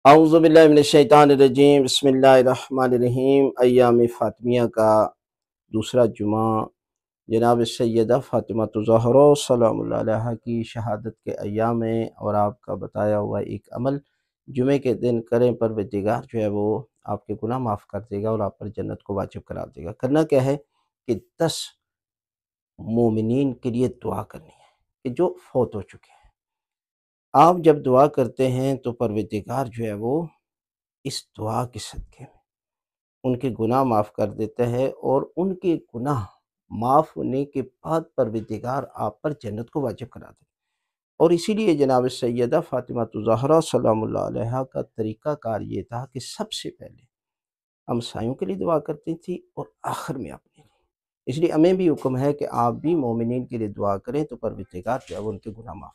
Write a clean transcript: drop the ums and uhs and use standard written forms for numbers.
اعوذ باللہ من الشیطان الرجیم، بسم اللہ الرحمن الرحیم۔ ایام فاطمیہ کا دوسرا جمعہ جناب سیدہ فاطمہ الزہرا سلام اللہ علیہا کی شہادت کے ایام ہیں، اور آپ کا بتایا ہوا ایک عمل جمعے کے دن کریں، پروردگار جو ہے وہ آپ کے گناہ معاف کر دے گا اور آپ پر جنت کو واجب کرا دے گا۔ کرنا کیا ہے کہ 10 مومنین کے لیے دعا کرنی ہے کہ جو فوت ہو چکے ہیں۔ آپ جب دعا کرتے ہیں تو پروردگار جو ہے وہ اس دعا کے صدقے میں ان کے گناہ معاف کر دیتا ہے، اور ان کے گناہ معاف ہونے کے بعد پروردگار آپ پر جنت کو واجب کرا دیتا ہے۔ اور اسی لیے جناب سیدہ فاطمہ الزہرا سلام اللہ علیہا کا طریقہ کار یہ تھا کہ سب سے پہلے ہمسایوں کے لیے دعا کرتی تھی اور آخر میں اپنے لیے۔ اس لیے ہمیں بھی حکم ہے کہ آپ بھی مومنین کے لیے دعا کریں تو پروردگار جو ہے وہ ان کے گناہ معاف